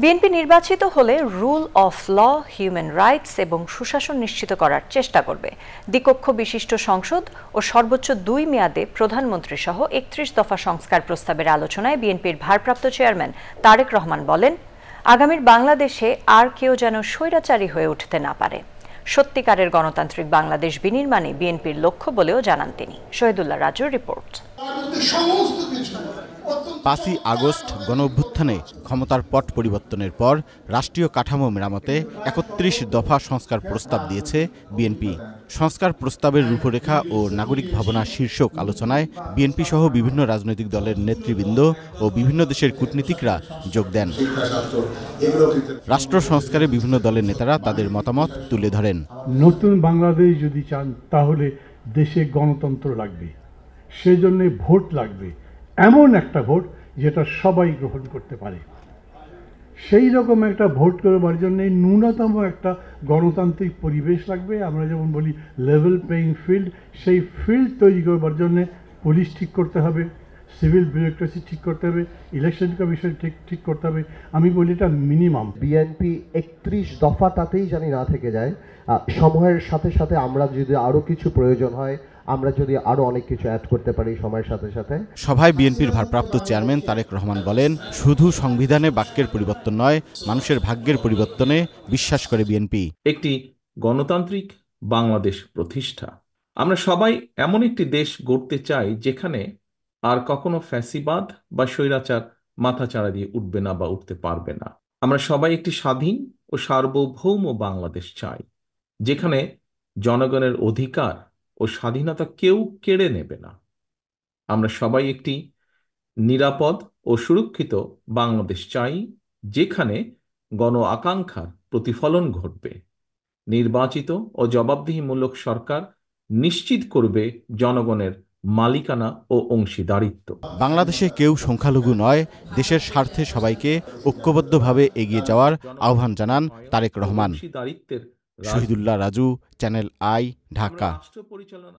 BNP নির্বাচিত হলে rule of law, human rights এবং সুশাসন নিশ্চিত করার চেষ্টা করবে। দ্বিকক্ষ বিশিষ্ট সংসদ ও সর্বোচ্চ 2 মেয়াদে প্রধানমন্ত্রী সহ 31 দফা সংস্কার প্রস্তাবের আলোচনায় বিএনপির ভারপ্রাপ্ত চেয়ারম্যান তারেক রহমান বলেন, আগামীর বাংলাদেশে আর কেউ যেন স্বৈরাচারী হয়ে উঠতে না পারে। সত্যিকারের গণতান্ত্রিক বাংলাদেশ বিনির্মাণে বিএনপির লক্ষ্য বলেও জানান তিনি। শহীদুল্লাহ রাজুর রিপোর্ট। 5ই আগস্ট গণঅভ্যুত্থানে ক্ষমতার পট পরিবর্তনের পর রাষ্ট্রীয় কাঠামো মেরামতে 31 দফা সংস্কার প্রস্তাব দিয়েছে বিএনপি। সংস্কার প্রস্তাবের রূপরেখা ও নাগরিক ভাবনা শীর্ষক আলোচনায় বিএনপি সহ বিভিন্ন রাজনৈতিক দলের নেতৃবৃন্দ ও বিভিন্ন দেশের কূটনীতিকরা যোগ দেন। রাষ্ট্র সংস্কারে বিভিন্ন দলের নেতারা তাদের মতামত তুলে ধরেন। নতুন বাংলাদেশ যদি চান তাহলে দেশে গণতন্ত্র লাগবে, সেজন্য ভোট লাগবে, এমন একটা ভোট যেটা সবাই গ্রহণ করতে পারে। সেই রকম একটা ভোট করবার জন্য ন্যূনতম একটা গণতান্ত্রিক পরিবেশ লাগবে। আমরা যেমন বলি লেভেল প্লেইং ফিল্ড, সেই ফিল্ড তৈরি করবার জন্য পুলিশ ঠিক করতে হবে, সিভিল বিউরোক্রেসি ঠিক করতে হবে, ইলেকশন কমিশন ঠিক করতে হবে। আমি বলি এটা মিনিমাম। বিএনপি 31 দফা তাতেই জানি না থেকে যায়। সময়ের সাথে সাথে আমরা যদি আরও কিছু প্রয়োজন হয়, আমরা যদি আরো অনেক কিছু অ্যাড করতে পারি সময়ের সাথে সাথে। সভায় বিএনপির ভারপ্রাপ্ত চেয়ারম্যান তারেক রহমান বলেন, শুধু সংবিধানে বাক্যের পরিবর্তন নয়, মানুষের ভাগ্যের পরিবর্তনে বিশ্বাস করে বিএনপি। একটি গণতান্ত্রিক বাংলাদেশ প্রতিষ্ঠা। আমরা সবাই এমন একটি দেশ গড়তে চাই যেখানে আর কখনো ফ্যাসিবাদ বা স্বৈরাচার মাথাচাড়া দিয়ে উঠবে না বা উঠতে পারবে না। আমরা সবাই একটি স্বাধীন ও সার্বভৌম বাংলাদেশ চাই, যেখানে জনগণের অধিকার ও স্বাধীনতা কেউ কেড়ে নেবে না। আমরা সবাই একটি নিরাপদ ও সুরক্ষিত বাংলাদেশ চাই, যেখানে গণ আকাঙ্ক্ষার প্রতিফলন ঘটবে। নির্বাচিত ও জবাবদিহিমূলক সরকার নিশ্চিত করবে জনগণের মালিকানা ও অংশীদারিত্ব। বাংলাদেশে কেউ সংখ্যালঘু নয়, দেশের স্বার্থে সবাইকে ঐক্যবদ্ধভাবে এগিয়ে যাওয়ার আহ্বান জানান তারেক রহমান। Shahidullah Raju, Channel i, Dhaka.